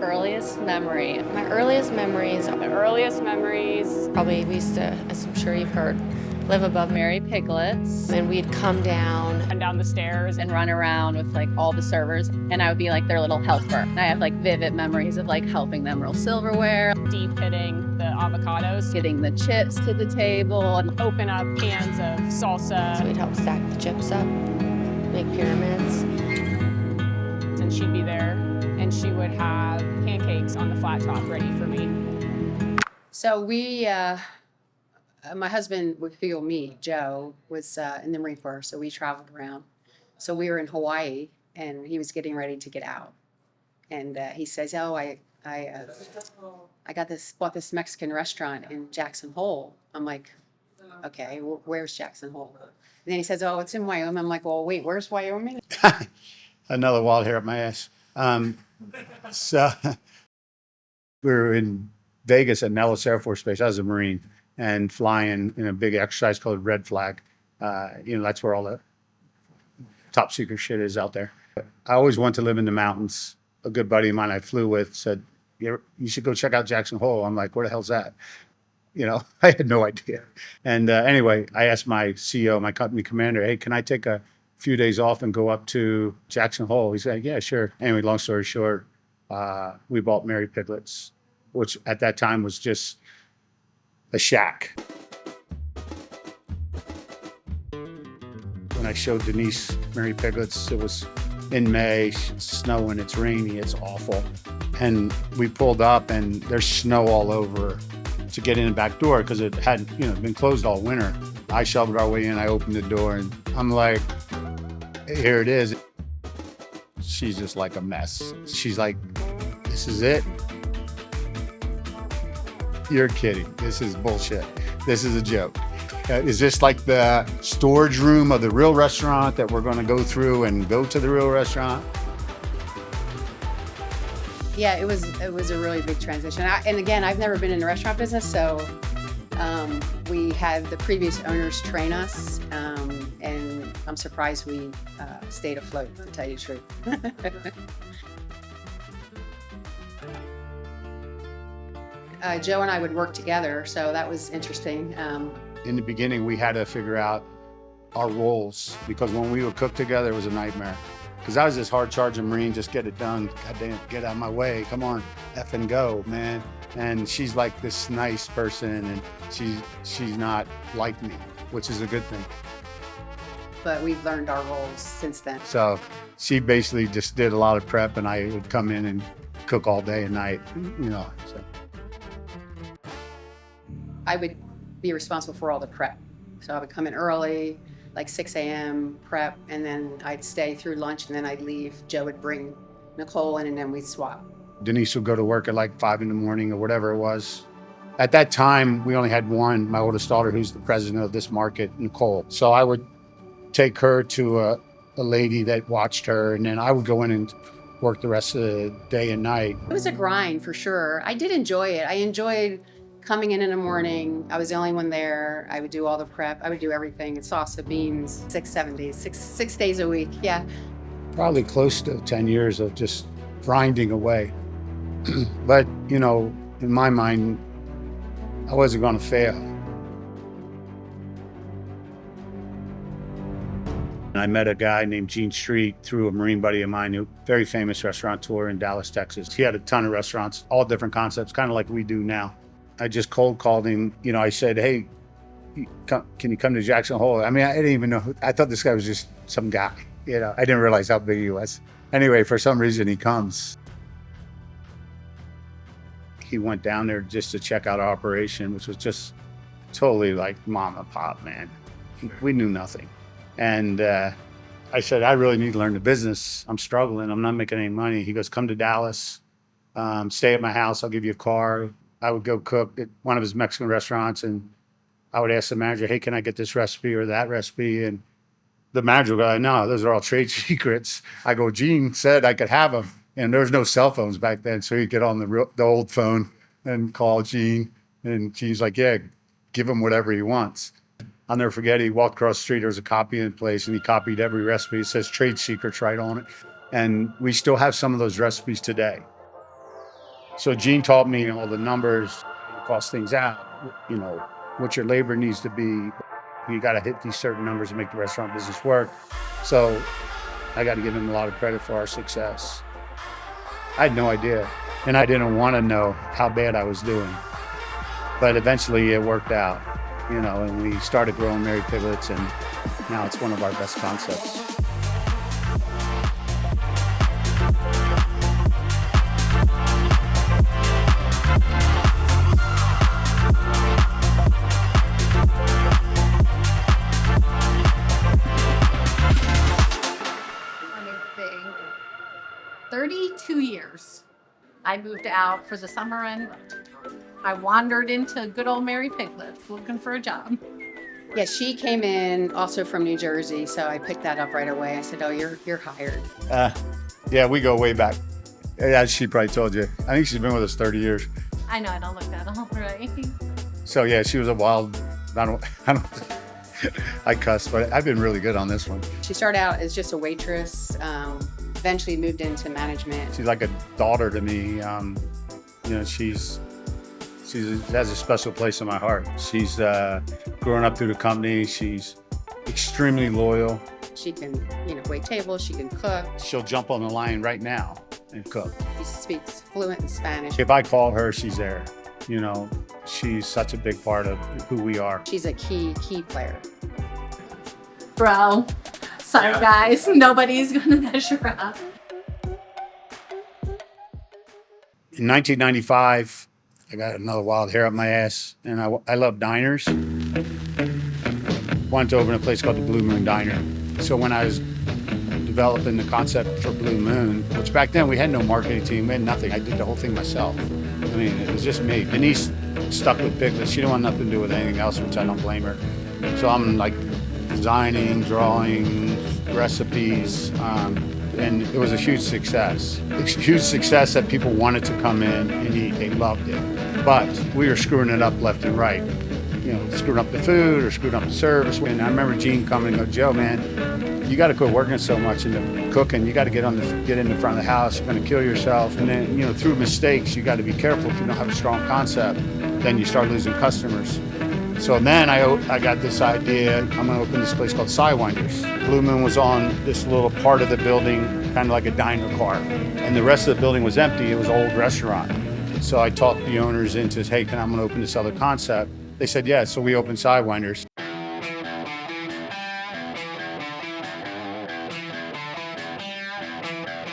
Earliest memory. My earliest memories, The earliest memories. probably we used to, as I'm sure you've heard, live above Mary Piglets. and we'd come down. And down the stairs. And run around with like all the servers, and I would be like their little helper. And I have like vivid memories of like helping them roll silverware, Deep hitting the avocados. getting the chips to the table, and Open up cans of So salsa. we'd help stack the chips up, make pyramids. And she'd be there. And she would have pancakes on the flat top ready for me. So my husband, who you'll meet, Joe, was in the Marine Corps, so we traveled around. So we were in Hawaii, and he was getting ready to get out, and he says, "Oh, I bought this Mexican restaurant in Jackson Hole." I'm like, "Okay, where's Jackson Hole?" And then he says, "Oh, it's in Wyoming." I'm like, "Well, wait, where's Wyoming?" Another wild hair up my ass. So we were in Vegas at Nellis Air Force Base. I was a Marine and flying in a big exercise called Red Flag. That's where all the top secret shit is out there. I always wanted to live in the mountains. A good buddy of mine I flew with said, you should go check out Jackson Hole. I'm like, where the hell's that? I had no idea. And anyway, I asked my CEO, my company commander, hey, can I take a few days off and go up to Jackson Hole? He said, yeah, sure. Anyway, long story short, we bought Mary Piglets, which at that time was just a shack. When I showed Denise Mary Piglets, it was in May, it's snowing, it's rainy, it's awful. And we pulled up and there's snow all over to get in the back door because it hadn't, been closed all winter. I shoveled our way in, I opened the door and I'm like, here it is. She's just like a mess. She's like, this is it? You're kidding. This is bullshit. This is a joke. Is this like the storage room of the real restaurant that we're going to go through and go to the real restaurant? Yeah, it was a really big transition. And again, I've never been in the restaurant business, so we had the previous owners train us, and I'm surprised we stayed afloat, to tell you the truth. Joe and I would work together, so that was interesting. In the beginning, we had to figure out our roles because when we would cook together, it was a nightmare. Because I was this hard-charging Marine, just get it done. Goddamn, get out of my way. Come on, F and go, man. And she's like this nice person, and she's not like me, which is a good thing. But we've learned our roles since then. So she basically just did a lot of prep, and I would come in and cook all day and night, So. I would be responsible for all the prep. So I would come in early, like 6 a.m. prep, and then I'd stay through lunch, and then I'd leave. Joe would bring Nicole in, and then we'd swap. Denise would go to work at like 5 in the morning or whatever it was. At that time, we only had one, my oldest daughter, who's the president of this market, Nicole. So I would take her to a lady that watched her, and then I would go in and work the rest of the day and night. It was a grind for sure. I did enjoy it. I enjoyed coming in the morning. I was the only one there. I would do all the prep. I would do everything. Salsa, beans, 7 days, six days a week. Yeah. Probably close to 10 years of just grinding away. But, in my mind, I wasn't going to fail. I met a guy named Gene Street through a Marine buddy of mine, who very famous restaurateur in Dallas, Texas. He had a ton of restaurants, all different concepts, kind of like we do now. I just cold called him. I said, hey, can you come to Jackson Hole? I mean, I didn't even know. I thought this guy was just some guy. I didn't realize how big he was. Anyway, for some reason, he comes. He went down there just to check out our operation, which was just totally like mom and pop, man. We knew nothing. And I said, I really need to learn the business. I'm struggling. I'm not making any money. He goes, come to Dallas, stay at my house. I'll give you a car. I would go cook at one of his Mexican restaurants, and I would ask the manager, hey, can I get this recipe or that recipe? And the manager would go, no, those are all trade secrets. I go, Gene said I could have them. And there was no cell phones back then, so he'd get on the old phone and call Gene. And Gene's like, yeah, give him whatever he wants. I'll never forget, he walked across the street, there was a copying place, and he copied every recipe. It says trade secrets right on it. And we still have some of those recipes today. So Gene taught me all the numbers, cost things out, what your labor needs to be. You got to hit these certain numbers to make the restaurant business work. So I got to give him a lot of credit for our success. I had no idea, and I didn't want to know how bad I was doing. But eventually it worked out, and we started growing Mary Piglets, and now it's one of our best concepts. Let me think. 32 years. I moved out for the summer and I wandered into good old Mary Piglets looking for a job. Yeah, she came in also from New Jersey, so I picked that up right away. I said, "Oh, you're hired." Yeah, we go way back. As she probably told you. I think she's been with us 30 years. I know I don't look that old, right? So yeah, she was a wild, I cuss, but I've been really good on this one. She started out as just a waitress, eventually moved into management. She's like a daughter to me. She has a special place in my heart. She's grown up through the company. She's extremely loyal. She can, wait tables, she can cook. She'll jump on the line right now and cook. She speaks fluent in Spanish. If I call her, she's there. She's such a big part of who we are. She's a key player. Bro, sorry guys, nobody's gonna measure up. In 1995, I got another wild hair up my ass, and I love diners. Wanted to open a place called the Blue Moon Diner. So when I was developing the concept for Blue Moon, which back then we had no marketing team, we had nothing. I did the whole thing myself. It was just me. Denise stuck with Piglets. She didn't want nothing to do with anything else, which I don't blame her. So I'm like designing, drawing, recipes, and it was a huge success. It's a huge success that people wanted to come in and eat. They loved it. But we were screwing it up left and right. Screwing up the food or screwing up the service. And I remember Gene coming and go, "Joe, man, you got to quit working so much into cooking. You got to get in the front of the house. You're going to kill yourself." And then, through mistakes, you got to be careful. If you don't have a strong concept, then you start losing customers. So then I got this idea. I'm going to open this place called Sidewinders. Blue Moon was on this little part of the building, kind of like a diner car. And the rest of the building was empty. It was an old restaurant. So I talked the owners into, "Hey, I'm going to open this other concept." They said, "Yeah." So we opened Sidewinders.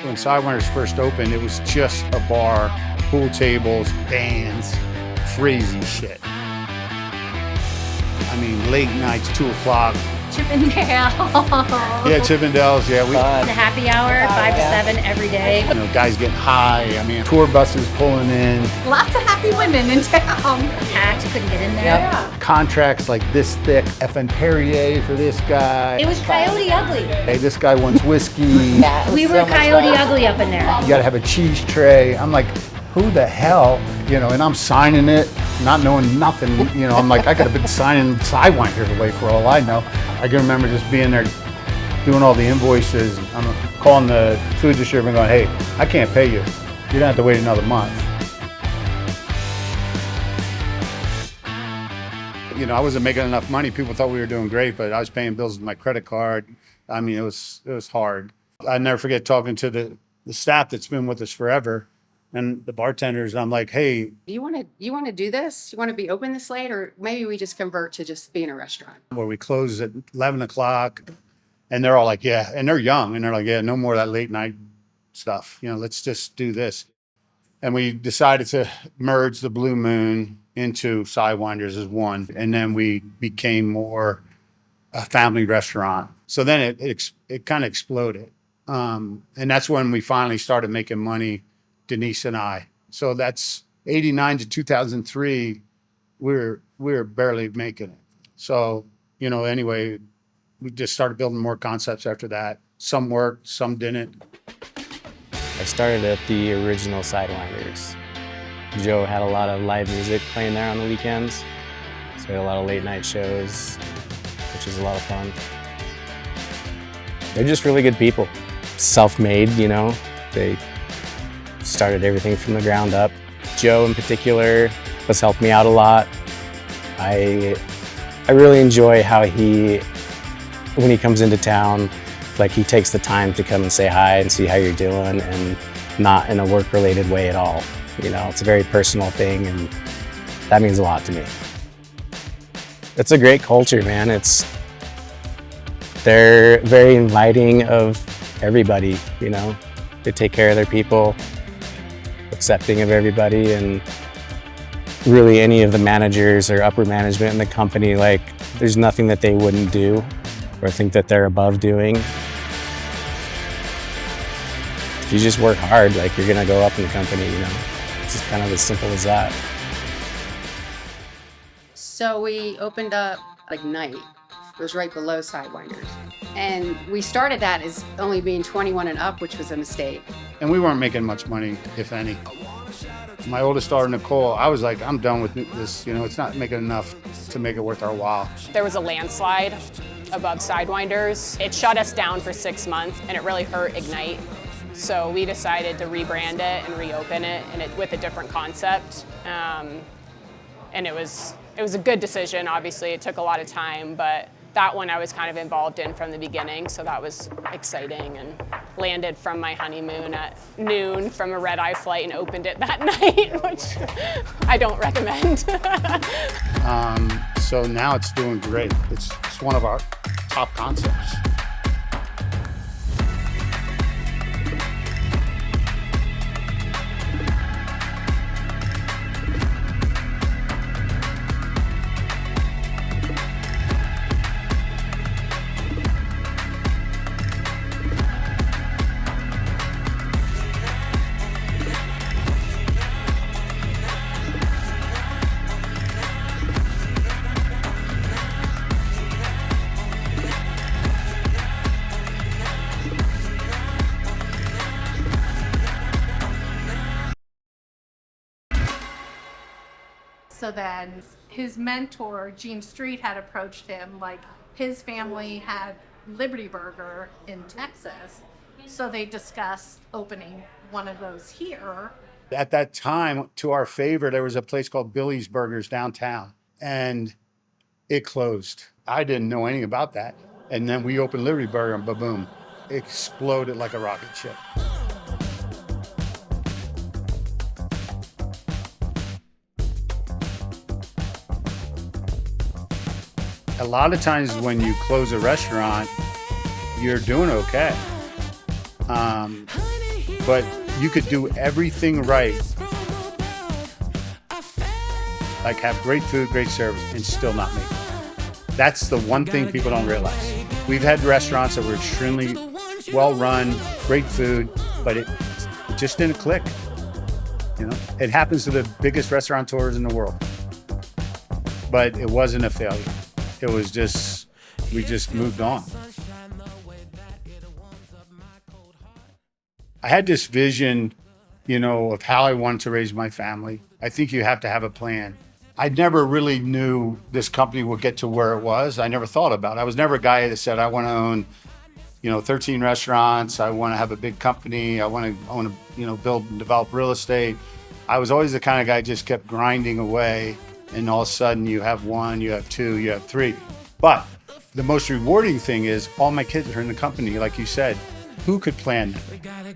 When Sidewinders first opened, it was just a bar, pool tables, bands, crazy shit. Late nights, 2 o'clock. Chippendale. Yeah, Chippendales, yeah. The happy hour, 5 to 7 every day. Guys getting high. Tour buses pulling in. Lots of happy women in town. Packed, couldn't get in there. Yeah. Contracts like this thick, effing Perrier for this guy. It was Coyote Ugly. Hey, this guy wants whiskey. We were Coyote Ugly up in there. You gotta have a cheese tray. I'm like, who the hell? And I'm signing it, not knowing nothing. I'm like, I could have been signing Sidewinders away for all I know. I can remember just being there, doing all the invoices. I'm calling the food distributor and going, "Hey, I can't pay you. You're gonna have to wait another month." I wasn't making enough money. People thought we were doing great, but I was paying bills with my credit card. It was hard. I never forget talking to the staff that's been with us forever. And the bartenders, I'm like, "Hey, You want to do this? You want to be open this late, or maybe we just convert to just being a restaurant?" where we close at 11 o'clock. And they're all like, "Yeah." And they're young. And they're like, "Yeah, no more of that late night stuff. Let's just do this." And we decided to merge the Blue Moon into Sidewinders as one. And then we became more a family restaurant. So then it kind of exploded. And that's when we finally started making money, Denise and I. So that's 89 to 2003. We were barely making it. So, anyway, we just started building more concepts after that. Some worked, some didn't. I started at the original Sidewinders. Joe had a lot of live music playing there on the weekends. So we had a lot of late night shows, which was a lot of fun. They're just really good people. Self-made, They started everything from the ground up. Joe in particular has helped me out a lot. I really enjoy how when he comes into town, like he takes the time to come and say hi and see how you're doing, and not in a work-related way at all. You know, it's a very personal thing, and that means a lot to me. It's a great culture, man. They're very inviting of everybody, you know. They take care of their people, accepting of everybody, and really any of the managers or upper management in the company, like there's nothing that they wouldn't do or think that they're above doing. If you just work hard, like you're gonna go up in the company, you know. It's just kind of as simple as that. So we opened up like night. It was right below Sidewinders. And we started that as only being 21 and up, which was a mistake. And we weren't making much money, if any. My oldest daughter, Nicole, I was like, I'm done with this. You know, it's not making enough to make it worth our while. There was a landslide above Sidewinders. It shut us down for 6 months, and it really hurt Ignite. So we decided to rebrand it and reopen it, with a different concept. And it was a good decision. Obviously, it took a lot of time, but that one I was kind of involved in from the beginning, so that was exciting, and landed from my honeymoon at noon from a red-eye flight and opened it that night, which I don't recommend. So now it's doing great. It's one of our top concepts. So then his mentor, Gene Street, had approached him, like his family had Liberty Burger in Texas. So they discussed opening one of those here. At that time, to our favor, there was a place called Billy's Burgers downtown, and it closed. I didn't know anything about that. And then we opened Liberty Burger, and ba-boom, it exploded like a rocket ship. A lot of times when you close a restaurant, you're doing okay. But you could do everything right, like have great food, great service, and still not make it. That's the one thing people don't realize. We've had restaurants that were extremely well run, great food, but it just didn't click. You know, it happens to the biggest restaurateurs in the world, but it wasn't a failure. It was just, we just moved on. I had this vision, you know, of how I wanted to raise my family. I think you have to have a plan. I never really knew this company would get to where it was. I never thought about it. I was never a guy that said, I want to own, you know, 13 restaurants. I want to have a big company. I want to, you know, build and develop real estate. I was always the kind of guy that just kept grinding away. And all of a sudden you have one, you have two, you have three. But the most rewarding thing is all my kids are in the company, like you said. Who could plan that?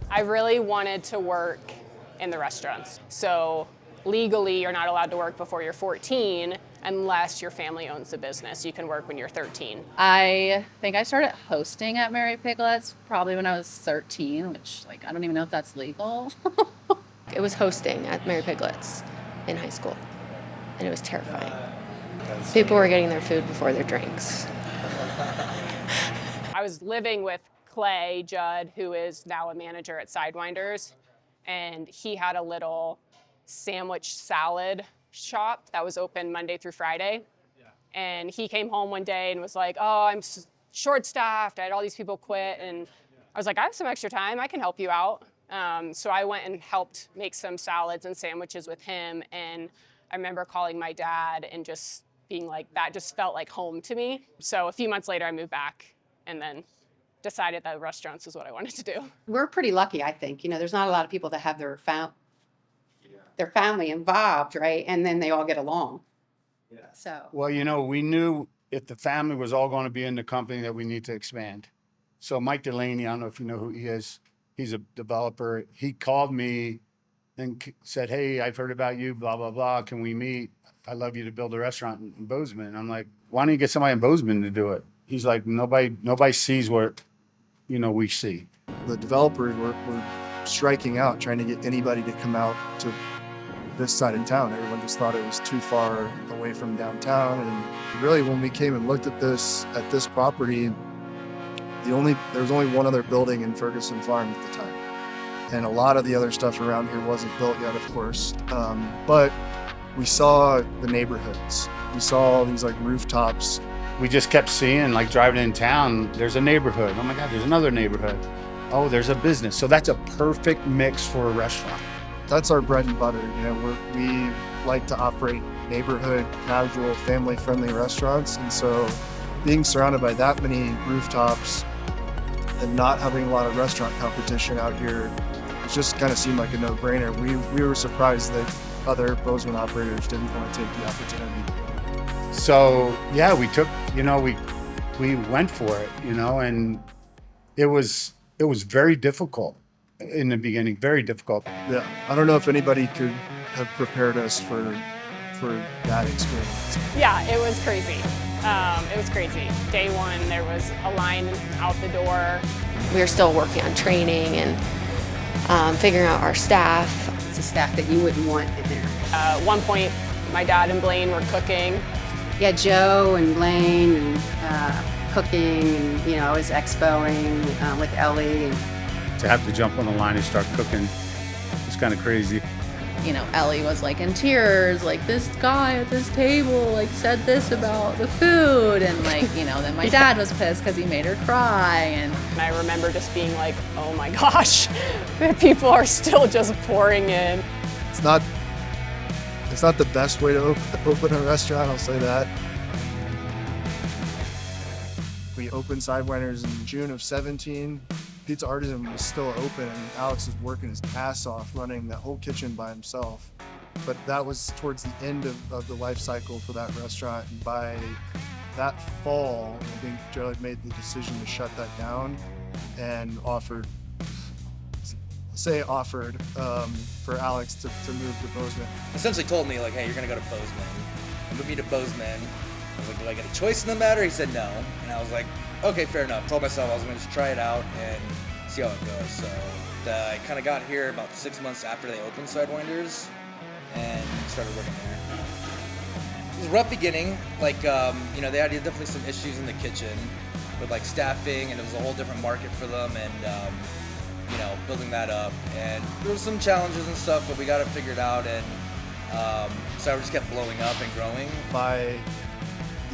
I really wanted to work in the restaurants. So legally, you're not allowed to work before you're 14 unless your family owns the business. You can work when you're 13. I think I started hosting at Mary Piglet's probably when I was 13, which, like, I don't even know if that's legal. It was hosting at Mary Piglet's in high school, and it was terrifying. People were getting their food before their drinks. I was living with Clay Judd, who is now a manager at Sidewinders, and he had a little sandwich salad shop that was open Monday through Friday. And he came home one day and was like, oh, I'm short-staffed. I had all these people quit. And I was like, I have some extra time. I can help you out. So I went and helped make some salads and sandwiches with him. And I remember calling my dad and just being like, that just felt like home to me. So a few months later, I moved back and then decided that restaurants is what I wanted to do. We're pretty lucky, I think. There's not a lot of people that have their family involved, right? And then they all get along. So Well, we knew if the family was all going to be in the company that we need to expand. So Mike Delaney, I don't know if you know who he is. He's a developer. He called me and said, "Hey, I've heard about you, blah, blah, blah. Can we meet? I'd love you to build a restaurant in Bozeman." And I'm like, "Why don't you get somebody in Bozeman to do it?" He's like, nobody sees what, we see. The developers were striking out, trying to get anybody to come out to this side of town. Everyone just thought it was too far away from downtown. And really, when we came and looked at this property, there was only one other building in Ferguson Farm at the time. And a lot of the other stuff around here wasn't built yet, of course. But we saw the neighborhoods. We saw all these rooftops. We just kept seeing, driving in town, there's a neighborhood. Oh my God, there's another neighborhood. Oh, there's a business. So that's a perfect mix for a restaurant. That's our bread and butter. We like to operate neighborhood, casual, family-friendly restaurants. And so being surrounded by that many rooftops and not having a lot of restaurant competition out here, it just kind of seemed like a no-brainer. We were surprised that other Bozeman operators didn't want to take the opportunity. So yeah, we took, we went for it, and it was very difficult in the beginning, very difficult. Yeah, I don't know if anybody could have prepared us for that experience. Yeah, it was crazy. It was crazy. Day one, there was a line out the door. We were still working on training and figuring out our staff. it's a staff that you wouldn't want in there. At one point, my dad and Blaine were cooking. Yeah, Joe and Blaine and cooking, and I was expoing with Ellie. And To have to jump on the line and start cooking, it's kind of crazy. Ellie was in tears, this guy at this table said this about the food, and then my dad was pissed because he made her cry, and I remember just being like, oh my gosh, people are still just pouring in. It's not the best way to open a restaurant, I'll say that. We opened Sidewinders in June of 17. Pizza Artisan was still open, and Alex was working his ass off running that whole kitchen by himself. But that was towards the end of the life cycle for that restaurant. And by that fall, I think Joe had made the decision to shut that down and offered for Alex to move to Bozeman. Essentially told me hey, you're gonna go to Bozeman. Move me to Bozeman. I was like, do I get a choice in the matter? He said no. And I was like, okay, fair enough. Told myself I was gonna just try it out and see how it goes. So I kind of got here about 6 months after they opened Sidewinders and started working there. It was a rough beginning. They had definitely some issues in the kitchen with staffing, and it was a whole different market for them, and building that up. And there were some challenges and stuff, but we got it figured out, and so I just kept blowing up and growing. By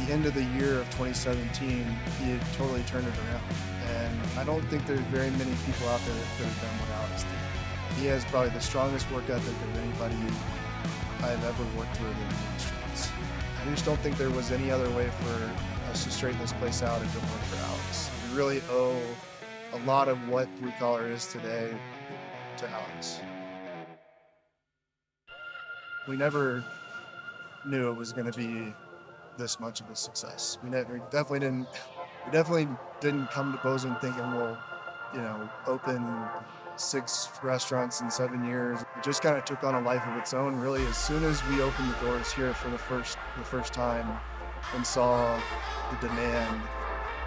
the end of the year of 2017, he had totally turned it around. And I don't think there's very many people out there that could have done what Alex did. He has probably the strongest work ethic of anybody I've ever worked with in the restaurants. I just don't think there was any other way for us to straighten this place out if it weren't for Alex. We really owe a lot of what Blue Collar is today to Alex. We never knew it was going to be this much of a success. We definitely didn't come to Bozeman thinking we'll, open 6 restaurants in 7 years. It just kind of took on a life of its own, really. As soon as we opened the doors here for the first time and saw the demand,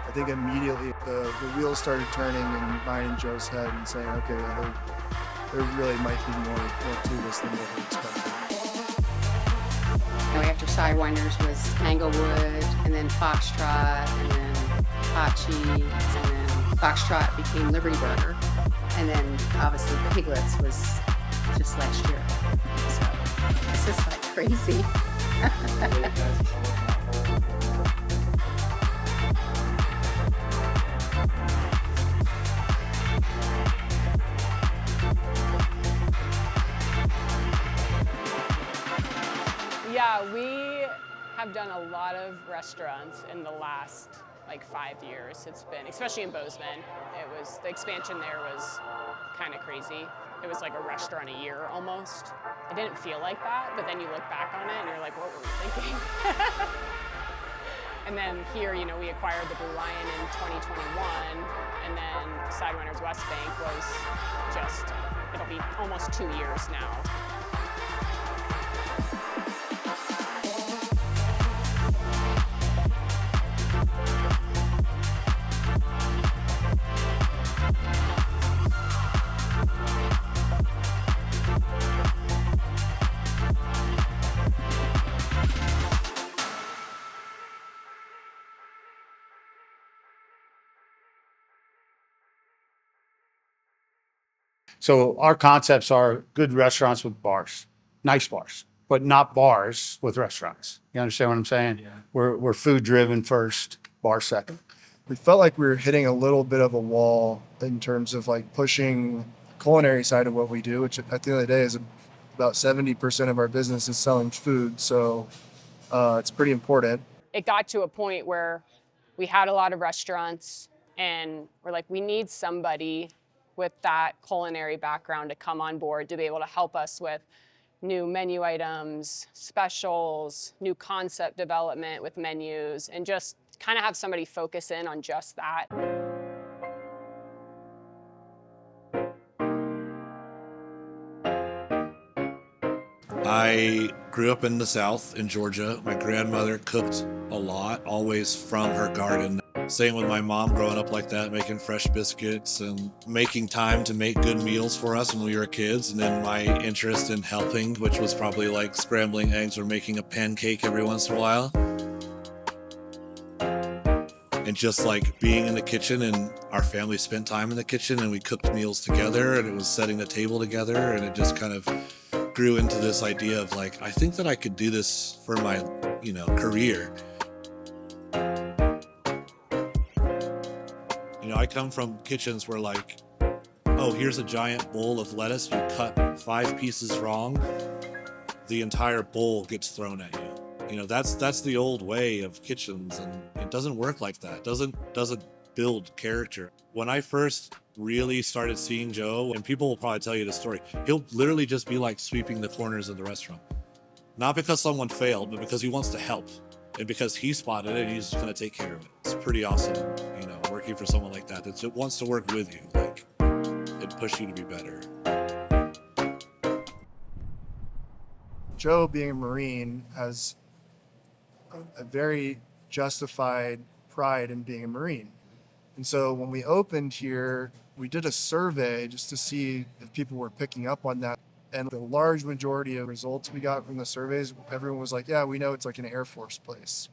I think immediately the wheels started turning in mine and Joe's head and saying, okay, there really might be more to this than what we expected. After Sidewinders was Tanglewood, and then Foxtrot, and then Hachi, and then Foxtrot became Liberty Burger, and then obviously Piglets was just last year. So it's just crazy. Yeah, we have done a lot of restaurants in the last like 5 years. It's been, especially in Bozeman, the expansion there was kind of crazy. It was like a restaurant a year almost. It didn't feel like that, but then you look back on it and you're like, what were we thinking? And then here, you know, we acquired the Blue Lion in 2021, and then Sidewinders West Bank was just, it'll be almost 2 years now. So our concepts are good restaurants with bars, nice bars, but not bars with restaurants. You understand what I'm saying? Yeah. We're food driven first, bar second. We felt like we were hitting a little bit of a wall in terms of like pushing the culinary side of what we do, which at the end of the day is about 70% of our business is selling food. So it's pretty important. It got to a point where we had a lot of restaurants and we're like, we need somebody with that culinary background to come on board to be able to help us with new menu items, specials, new concept development with menus, and just kind of have somebody focus in on just that. I grew up in the South in Georgia. My grandmother cooked a lot, always from her garden. Same with my mom growing up like that, making fresh biscuits and making time to make good meals for us when we were kids. And then my interest in helping, which was probably like scrambling eggs or making a pancake every once in a while. And just like being in the kitchen, and our family spent time in the kitchen and we cooked meals together and it was setting the table together, and it just kind of grew into this idea of like, I think that I could do this for my, you know, career. You know, I come from kitchens where like, oh, here's a giant bowl of lettuce, you cut 5 pieces wrong, the entire bowl gets thrown at you. You know, that's the old way of kitchens, and it doesn't work like that. It doesn't build character. When I first really started seeing Joe, and people will probably tell you the story, he'll literally just be like sweeping the corners of the restaurant. Not because someone failed, but because he wants to help. And because he spotted it, he's just gonna take care of it. It's pretty awesome, you know, working for someone like that that wants to work with you, like, and push you to be better. Joe, being a Marine, has a very justified pride in being a Marine. And so when we opened here, we did a survey just to see if people were picking up on that. And the large majority of results we got from the surveys, everyone was like, yeah, we know it's like an Air Force place.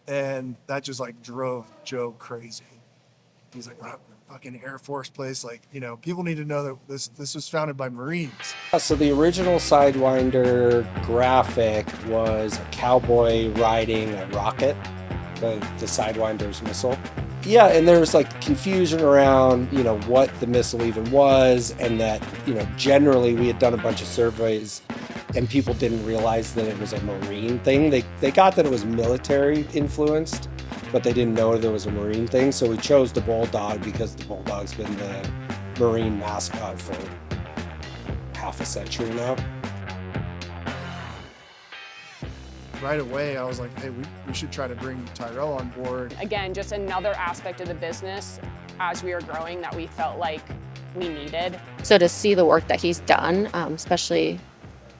And that just like drove Joe crazy. He's like, wow, fucking Air Force place. Like, you know, people need to know that this was founded by Marines. So the original Sidewinder graphic was a cowboy riding a rocket, the Sidewinder's missile. Yeah, and there was like confusion around, you know, what the missile even was, and that, you know, generally we had done a bunch of surveys and people didn't realize that it was a Marine thing. They got that it was military influenced, but they didn't know there was a Marine thing. So we chose the Bulldog because the Bulldog's been the Marine mascot for half a century now. Right away, I was like, hey, we should try to bring Tyrell on board. Again, just another aspect of the business as we were growing that we felt like we needed. So to see the work that he's done, especially,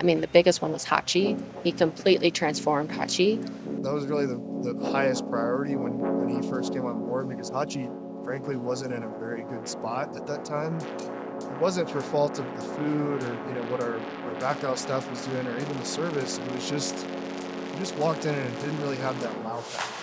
I mean, the biggest one was Hachi. He completely transformed Hachi. That was really the highest priority when he first came on board, because Hachi, frankly, wasn't in a very good spot at that time. It wasn't for fault of the food or, you know, what our backhouse staff was doing or even the service. It was just, you just walked in and it didn't really have that wow factor.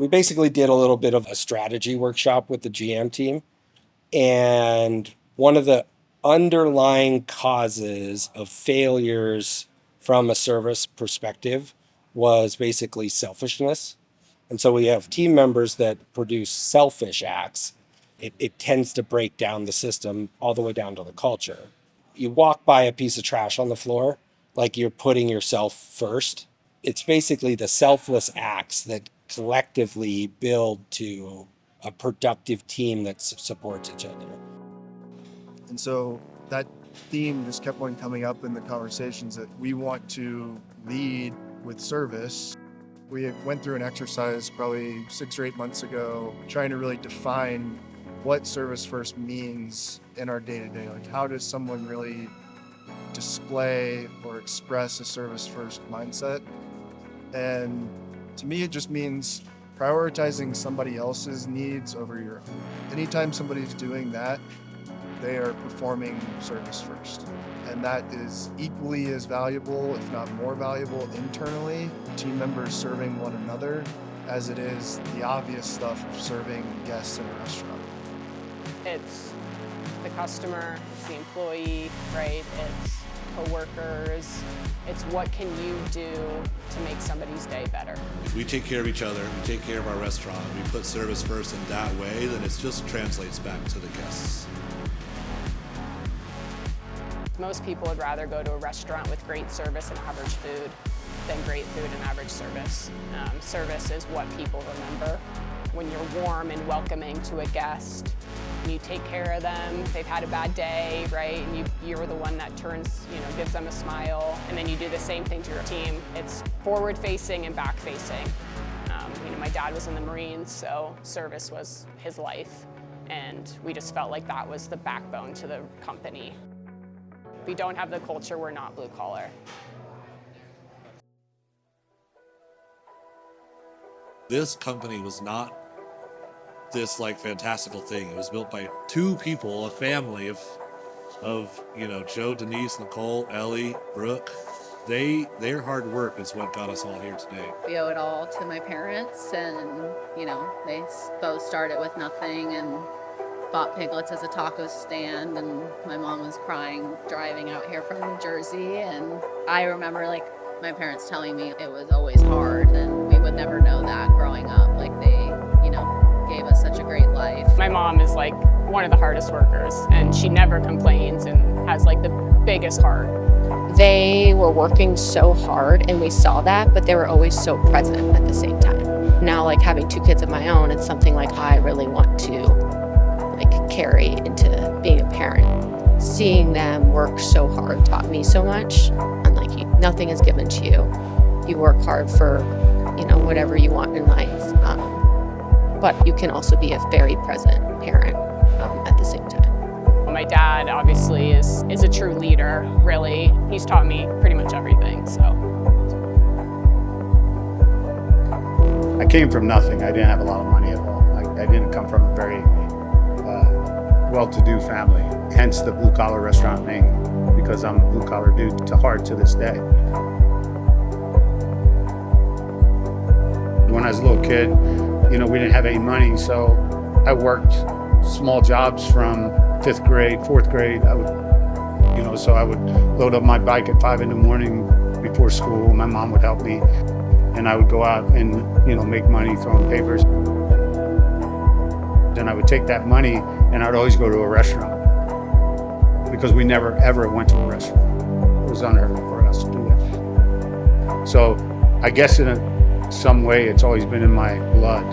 We basically did a little bit of a strategy workshop with the GM team. And one of the underlying causes of failures from a service perspective was basically selfishness. And so we have team members that produce selfish acts. It tends to break down the system all the way down to the culture. You walk by a piece of trash on the floor, like you're putting yourself first. It's basically the selfless acts that collectively build to a productive team that supports each other. And so that theme just kept on coming up in the conversations that we want to lead with service. We went through an exercise probably 6 or 8 months ago, trying to really define what service first means in our day-to-day. Like, how does someone really display or express a service first mindset? And to me, it just means prioritizing somebody else's needs over your own. Anytime somebody's doing that, they are performing service first. And that is equally as valuable, if not more valuable internally, team members serving one another, as it is the obvious stuff of serving guests in a restaurant. It's the customer, it's the employee, right? It's coworkers. It's what can you do to make somebody's day better. If we take care of each other, we take care of our restaurant, we put service first in that way, then it just translates back to the guests. Most people would rather go to a restaurant with great service and average food than great food and average service. Service is what people remember. When you're warm and welcoming to a guest, and you take care of them, they've had a bad day, right? And you're the one that turns, gives them a smile, and then you do the same thing to your team. It's forward-facing and back-facing. My dad was in the Marines, so service was his life, and we just felt like that was the backbone to the company. If we don't have the culture, we're not blue collar. This company was not this fantastical thing. It was built by 2 people, a family of Joe, Denise, Nicole, Ellie, Brooke. Their hard work is what got us all here today. We owe it all to my parents, and they both started with nothing and bought Piglets as a taco stand, and my mom was crying driving out here from New Jersey, and I remember my parents telling me it was always hard, and we would never know that growing up. They gave us such a great life. My mom is one of the hardest workers, and she never complains and has the biggest heart. They were working so hard, and we saw that, but they were always so present at the same time. Now, having 2 kids of my own, it's something I really want to carry into being a parent. Seeing them work so hard taught me so much. And nothing is given to you. You work hard for, whatever you want in life. But you can also be a very present parent at the same time. My dad obviously is a true leader, really. He's taught me pretty much everything, so. I came from nothing. I didn't have a lot of money at all. I didn't come from a very well-to-do family, hence the blue-collar restaurant name, because I'm a blue-collar dude to heart to this day. When I was a little kid, we didn't have any money, so I worked small jobs from 5th grade, 4th grade. I would load up my bike at 5 in the morning before school. My mom would help me, and I would go out and, make money throwing papers. Then I would take that money and I'd always go to a restaurant, because we never ever went to a restaurant. It was unheard of for us to do that. So I guess in some way it's always been in my blood.